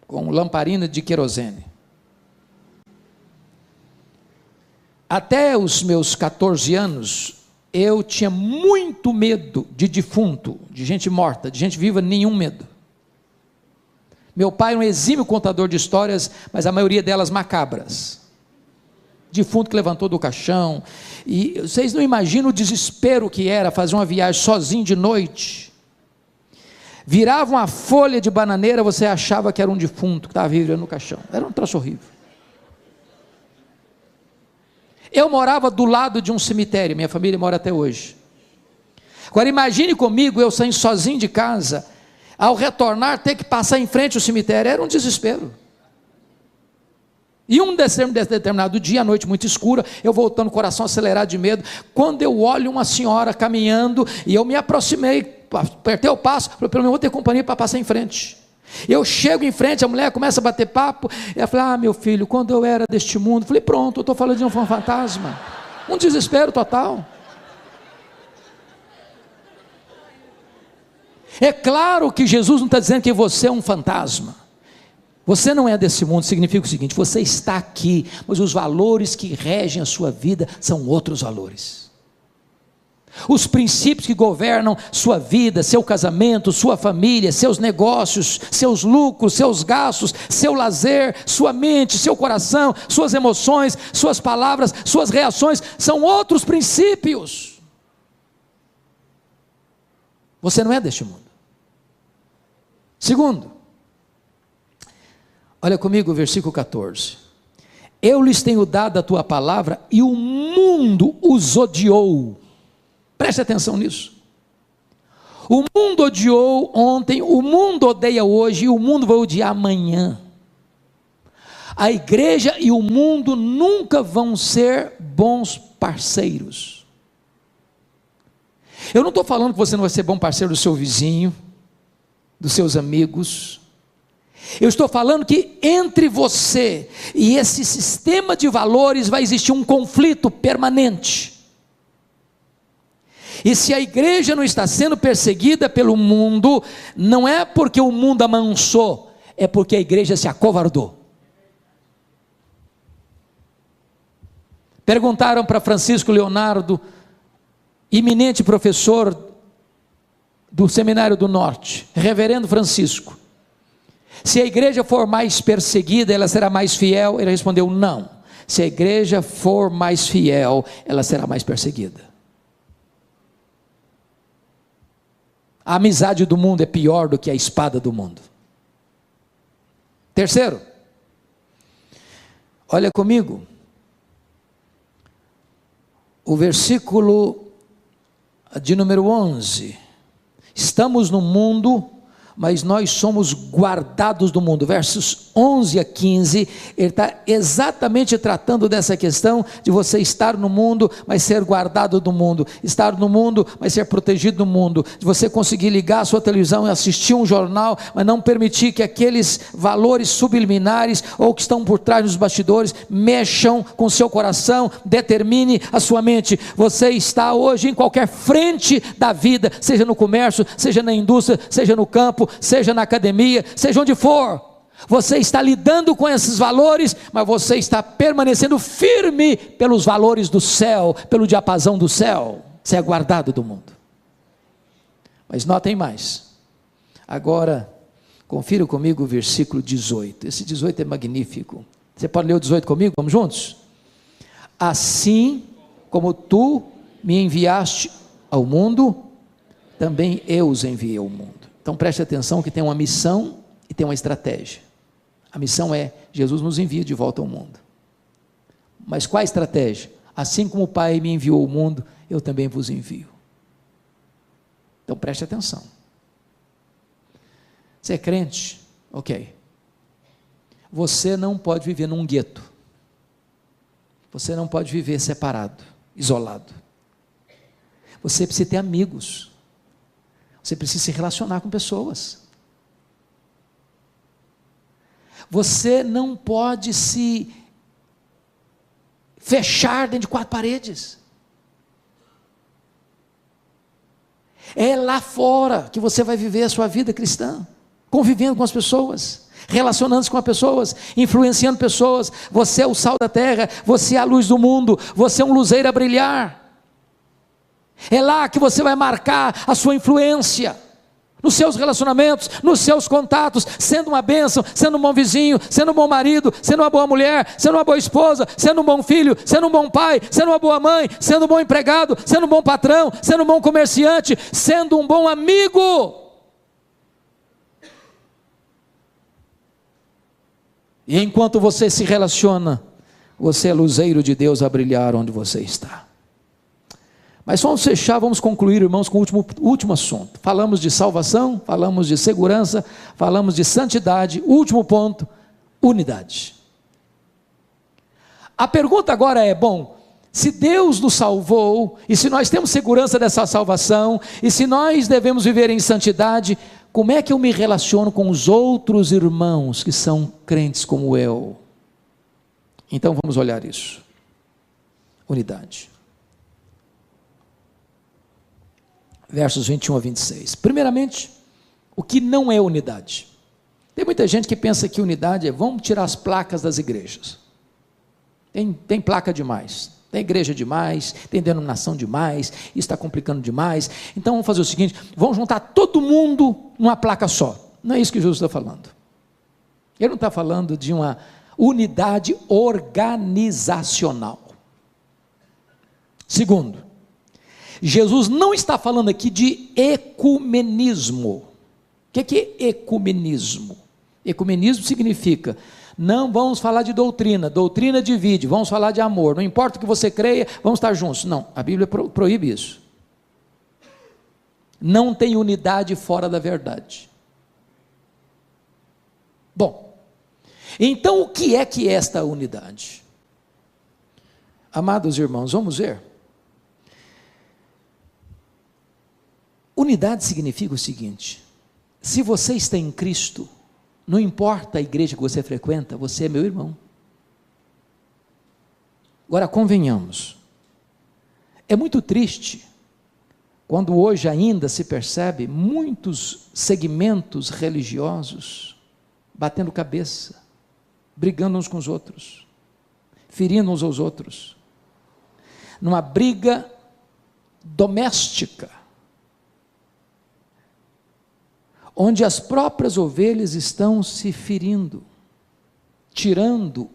com lamparina de querosene. Até os meus 14 anos, eu tinha muito medo de defunto, de gente morta, de gente viva, nenhum medo. Meu pai era um exímio contador de histórias, mas a maioria delas macabras. Defunto que levantou do caixão, e vocês não imaginam o desespero que era fazer uma viagem sozinho de noite. Virava uma folha de bananeira, você achava que era um defunto que estava vivendo no caixão. Era um troço horrível. Eu morava do lado de um cemitério, minha família mora até hoje. Agora imagine comigo, eu saindo sozinho de casa, ao retornar ter que passar em frente ao cemitério, era um desespero. E um determinado dia, à noite muito escura, eu voltando, coração acelerado de medo, quando eu olho uma senhora caminhando, e eu me aproximei, apertei o passo, falei, pelo menos vou ter companhia para passar em frente. Eu chego em frente, a mulher começa a bater papo, e ela fala, meu filho, quando eu era deste mundo, falei, pronto, eu estou falando de um fantasma, um desespero total. É claro que Jesus não está dizendo que você é um fantasma. Você não é desse mundo, significa o seguinte, você está aqui, mas os valores que regem a sua vida são outros valores. Os princípios que governam sua vida, seu casamento, sua família, seus negócios, seus lucros, seus gastos, seu lazer, sua mente, seu coração, suas emoções, suas palavras, suas reações, são outros princípios. Você não é deste mundo. Segundo, olha comigo o versículo 14. Eu lhes tenho dado a tua palavra e o mundo os odiou. Preste atenção nisso. O mundo odiou ontem, o mundo odeia hoje e o mundo vai odiar amanhã. A igreja e o mundo nunca vão ser bons parceiros. Eu não estou falando que você não vai ser bom parceiro do seu vizinho, dos seus amigos. Eu estou falando que entre você e esse sistema de valores vai existir um conflito permanente. E se a igreja não está sendo perseguida pelo mundo, não é porque o mundo amansou, é porque a igreja se acovardou. Perguntaram para Francisco Leonardo, eminente professor do Seminário do Norte, Reverendo Francisco, se a igreja for mais perseguida, ela será mais fiel? Ele respondeu, não. Se a igreja for mais fiel, ela será mais perseguida. A amizade do mundo é pior do que a espada do mundo. Terceiro, olha comigo, o versículo de número 11, estamos no mundo, mas nós somos guardados do mundo. Versos 11 a 15, ele está exatamente tratando dessa questão de você estar no mundo, mas ser guardado do mundo, estar no mundo, mas ser protegido do mundo, de você conseguir ligar a sua televisão e assistir um jornal, mas não permitir que aqueles valores subliminares, ou que estão por trás dos bastidores, mexam com o seu coração, determine a sua mente. Você está hoje em qualquer frente da vida, seja no comércio, seja na indústria, seja no campo, seja na academia, seja onde for, você está lidando com esses valores, mas você está permanecendo firme pelos valores do céu, pelo diapasão do céu. Você é guardado do mundo. Mas notem mais, agora confira comigo o versículo 18, esse 18 é magnífico. Você pode ler o 18 comigo? Vamos juntos? Assim como tu me enviaste ao mundo, também eu os enviei ao mundo. Então preste atenção que tem uma missão e tem uma estratégia. A missão é, Jesus nos envia de volta ao mundo. Mas qual a estratégia? Assim como o Pai me enviou ao mundo, eu também vos envio. Então preste atenção. Você é crente? Ok. Você não pode viver num gueto. Você não pode viver separado, isolado. Você precisa ter amigos. Você precisa se relacionar com pessoas. Você não pode se fechar dentro de quatro paredes. É lá fora que você vai viver a sua vida cristã, convivendo com as pessoas, relacionando-se com as pessoas, influenciando pessoas. Você é o sal da terra, você é a luz do mundo, você é um luzeiro a brilhar. É lá que você vai marcar a sua influência, nos seus relacionamentos, nos seus contatos, sendo uma bênção, sendo um bom vizinho, sendo um bom marido, sendo uma boa mulher, sendo uma boa esposa, sendo um bom filho, sendo um bom pai, sendo uma boa mãe, sendo um bom empregado, sendo um bom patrão, sendo um bom comerciante, sendo um bom amigo. E enquanto você se relaciona, você é luzeiro de Deus a brilhar onde você está. Mas vamos fechar, vamos concluir, irmãos, com o último assunto. Falamos de salvação, falamos de segurança, falamos de santidade. Último ponto, unidade. A pergunta agora é, bom, se Deus nos salvou, e se nós temos segurança dessa salvação, e se nós devemos viver em santidade, como é que eu me relaciono com os outros irmãos que são crentes como eu? Então vamos olhar isso. Unidade. Versos 21 a 26. Primeiramente, o que não é unidade? Tem muita gente que pensa que unidade é, vamos tirar as placas das igrejas. Tem placa demais, tem igreja demais, tem denominação demais, isso está complicando demais. Então vamos fazer o seguinte, vamos juntar todo mundo numa placa só. Não é isso que Jesus está falando. Ele não está falando de uma unidade organizacional. Segundo, Jesus não está falando aqui de ecumenismo. O que é ecumenismo? Ecumenismo significa, não vamos falar de doutrina, doutrina divide, vamos falar de amor, não importa o que você creia, vamos estar juntos. Não, a Bíblia proíbe isso. Não tem unidade fora da verdade. Bom, então o que é esta unidade? Amados irmãos, vamos ver. Unidade significa o seguinte, se você está em Cristo, não importa a igreja que você frequenta, você é meu irmão. Agora convenhamos, é muito triste, quando hoje ainda se percebe muitos segmentos religiosos, batendo cabeça, brigando uns com os outros, ferindo uns aos outros, numa briga doméstica, onde as próprias ovelhas estão se ferindo, tirando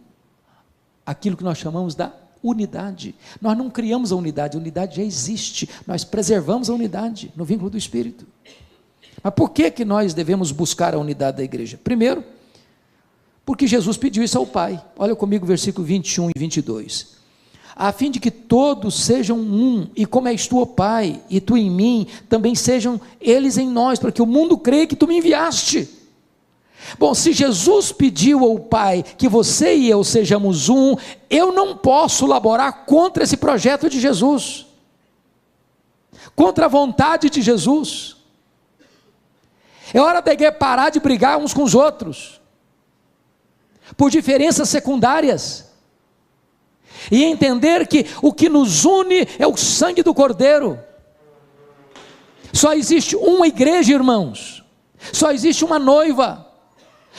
aquilo que nós chamamos da unidade. Nós não criamos a unidade já existe, nós preservamos a unidade no vínculo do Espírito. Mas por que nós devemos buscar a unidade da igreja? Primeiro, porque Jesus pediu isso ao Pai. Olha comigo o versículo 21 e 22. A fim de que todos sejam um, e como és tu, ó Pai, e tu em mim, também sejam eles em nós, para que o mundo creia que tu me enviaste. Bom, se Jesus pediu ao Pai que você e eu sejamos um, eu não posso laborar contra esse projeto de Jesus, contra a vontade de Jesus. É hora da igreja parar de brigar uns com os outros, por diferenças secundárias, e entender que o que nos une é o sangue do Cordeiro. Só existe uma igreja, irmãos, só existe uma noiva,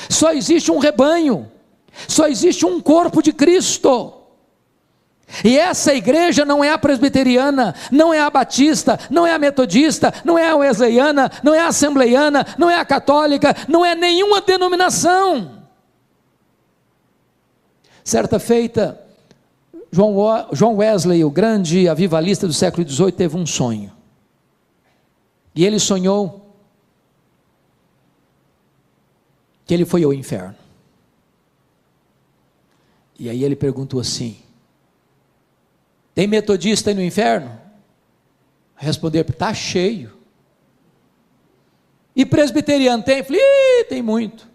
só existe um rebanho, só existe um corpo de Cristo. E essa igreja não é a presbiteriana, não é a batista, não é a metodista, não é a wesleyana, não é a assembleiana, não é a católica, não é nenhuma denominação. Certa feita, John Wesley, o grande avivalista do século XVIII, teve um sonho, e ele sonhou que ele foi ao inferno. E aí ele perguntou assim: tem metodista aí no inferno? Responder: está cheio. E presbiteriano tem? Falei: tem muito.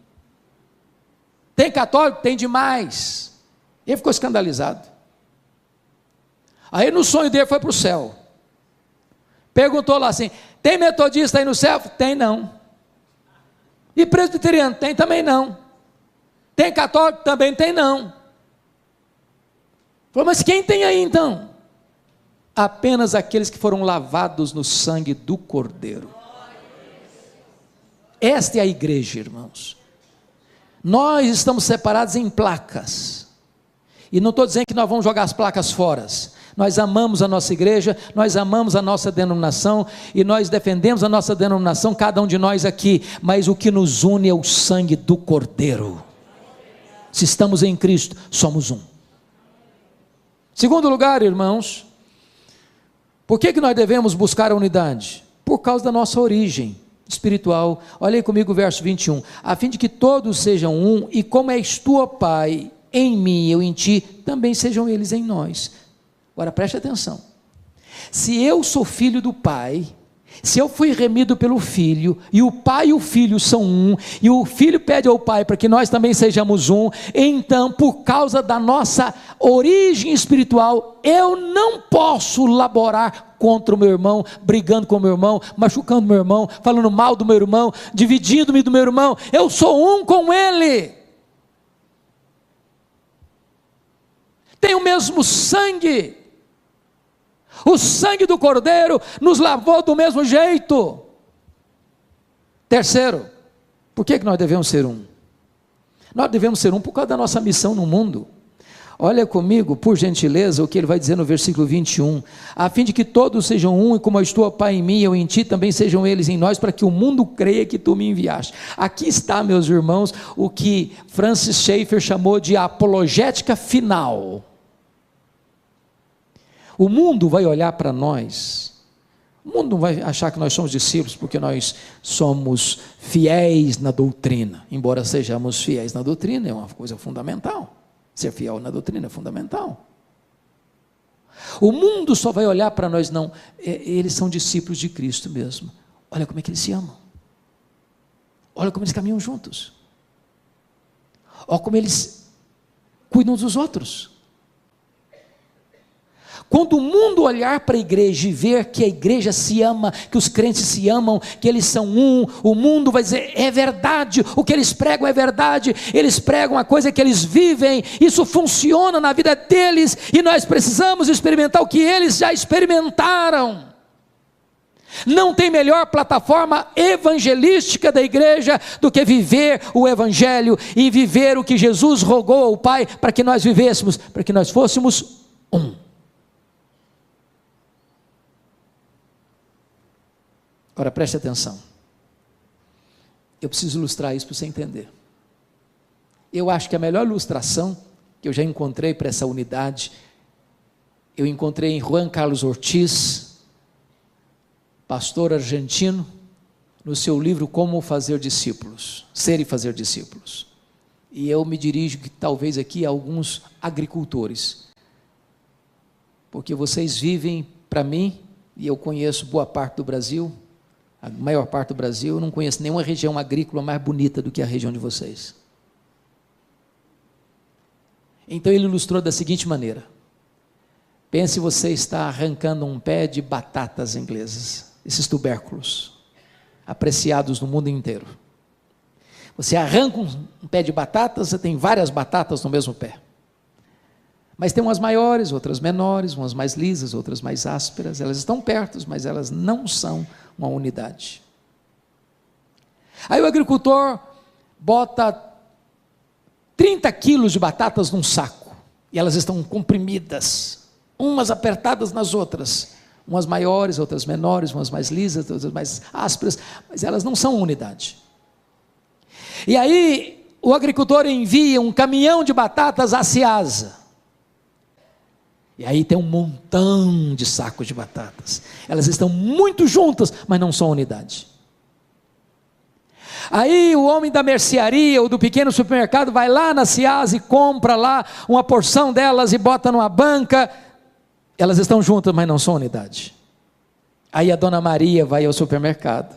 Tem católico? Tem demais. Ele ficou escandalizado. Aí no sonho dele foi para o céu, perguntou lá assim: tem metodista aí no céu? Tem não. E presbiteriano? Tem também não. Tem católico? Também tem não. Falou: mas quem tem aí então? Apenas aqueles que foram lavados no sangue do Cordeiro. Esta é a igreja, irmãos. Nós estamos separados em placas, e não estou dizendo que nós vamos jogar as placas fora. Nós amamos a nossa igreja, nós amamos a nossa denominação, e nós defendemos a nossa denominação, cada um de nós aqui, mas o que nos une é o sangue do Cordeiro. Se estamos em Cristo, somos um. Segundo lugar, irmãos, por que nós devemos buscar a unidade? Por causa da nossa origem espiritual. Olha aí comigo o verso 21, a fim de que todos sejam um, e como és tu, ó Pai, em mim e eu em ti, também sejam eles em nós. Agora preste atenção, se eu sou filho do Pai, se eu fui remido pelo Filho, e o Pai e o Filho são um, e o Filho pede ao Pai para que nós também sejamos um, então por causa da nossa origem espiritual, eu não posso laborar contra o meu irmão, brigando com o meu irmão, machucando o meu irmão, falando mal do meu irmão, dividindo-me do meu irmão. Eu sou um com ele, tem o mesmo sangue. O sangue do Cordeiro nos lavou do mesmo jeito. Terceiro, por que nós devemos ser um? Nós devemos ser um por causa da nossa missão no mundo. Olha comigo, por gentileza, o que ele vai dizer no versículo 21, a fim de que todos sejam um, e como és tu, ó Pai, em mim e eu em ti, também sejam eles em nós, para que o mundo creia que tu me enviaste. Aqui está, meus irmãos, o que Francis Schaeffer chamou de apologética final. O mundo vai olhar para nós, o mundo não vai achar que nós somos discípulos porque nós somos fiéis na doutrina, embora sejamos fiéis na doutrina, é uma coisa fundamental, ser fiel na doutrina é fundamental. O mundo só vai olhar para nós, não, eles são discípulos de Cristo mesmo, olha como é que eles se amam, olha como eles caminham juntos, olha como eles cuidam uns dos outros. Quando o mundo olhar para a igreja e ver que a igreja se ama, que os crentes se amam, que eles são um, o mundo vai dizer: é verdade, o que eles pregam é verdade, eles pregam a coisa que eles vivem, isso funciona na vida deles, e nós precisamos experimentar o que eles já experimentaram. Não tem melhor plataforma evangelística da igreja do que viver o evangelho, e viver o que Jesus rogou ao Pai para que nós vivêssemos, para que nós fôssemos um. Agora preste atenção, eu preciso ilustrar isso para você entender. Eu acho que a melhor ilustração que eu já encontrei para essa unidade, eu encontrei em Juan Carlos Ortiz, pastor argentino, no seu livro Como Fazer Discípulos, Ser e Fazer Discípulos. E eu me dirijo talvez aqui a alguns agricultores, porque vocês vivem, para mim, e eu conheço boa parte do Brasil, a maior parte do Brasil, eu não conheço nenhuma região agrícola mais bonita do que a região de vocês. Então ele ilustrou da seguinte maneira: pense você está arrancando um pé de batatas inglesas, esses tubérculos, apreciados no mundo inteiro. Você arranca um pé de batatas, você tem várias batatas no mesmo pé. Mas tem umas maiores, outras menores, umas mais lisas, outras mais ásperas. Elas estão perto, mas elas não são uma unidade. Aí o agricultor bota 30 quilos de batatas num saco, e elas estão comprimidas, umas apertadas nas outras, umas maiores, outras menores, umas mais lisas, outras mais ásperas, mas elas não são unidade. E aí o agricultor envia um caminhão de batatas a Ceasa, e aí tem um montão de sacos de batatas, elas estão muito juntas, mas não são unidade. Aí o homem da mercearia ou do pequeno supermercado vai lá na Ceasa e compra lá uma porção delas e bota numa banca, elas estão juntas, mas não são unidade. Aí a dona Maria vai ao supermercado,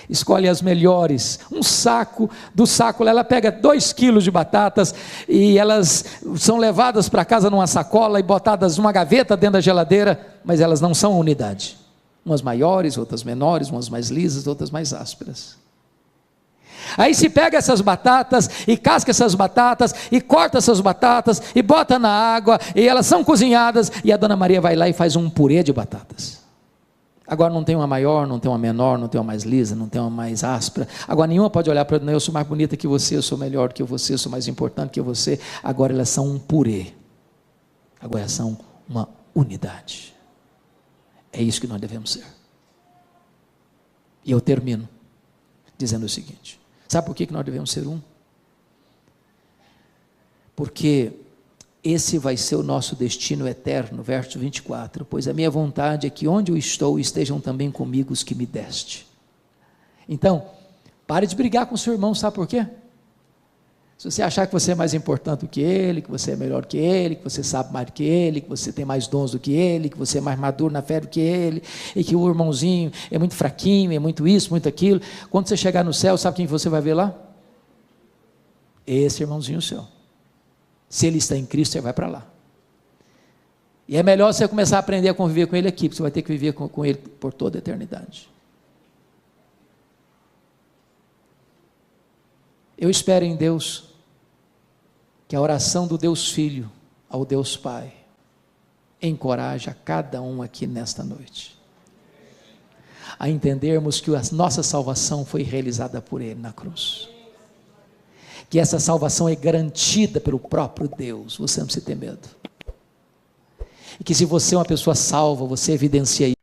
escolhe as melhores, um saco, do saco ela pega 2 quilos de batatas, e elas são levadas para casa numa sacola e botadas numa gaveta dentro da geladeira, mas elas não são unidade, umas maiores, outras menores, umas mais lisas, outras mais ásperas. Aí se pega essas batatas, e casca essas batatas, e corta essas batatas, e bota na água, e elas são cozinhadas, e a dona Maria vai lá e faz um purê de batatas. Agora não tem uma maior, não tem uma menor, não tem uma mais lisa, não tem uma mais áspera. Agora nenhuma pode olhar para ela, eu sou mais bonita que você, eu sou melhor que você, eu sou mais importante que você. Agora elas são um purê. Agora elas são uma unidade. É isso que nós devemos ser. E eu termino dizendo o seguinte: sabe por que nós devemos ser um? Porque esse vai ser o nosso destino eterno, verso 24, pois a minha vontade é que onde eu estou, estejam também comigo os que me deste. Então, pare de brigar com o seu irmão, sabe por quê? Se você achar que você é mais importante do que ele, que você é melhor que ele, que você sabe mais do que ele, que você tem mais dons do que ele, que você é mais maduro na fé do que ele, e que o irmãozinho é muito fraquinho, é muito isso, muito aquilo, quando você chegar no céu, sabe quem você vai ver lá? Esse irmãozinho seu. Se ele está em Cristo, você vai para lá. E é melhor você começar a aprender a conviver com ele aqui, porque você vai ter que viver com ele por toda a eternidade. Eu espero em Deus que a oração do Deus Filho ao Deus Pai encoraje a cada um aqui nesta noite a entendermos que a nossa salvação foi realizada por Ele na cruz, que essa salvação é garantida pelo próprio Deus, você não precisa ter medo, e que se você é uma pessoa salva, você evidencia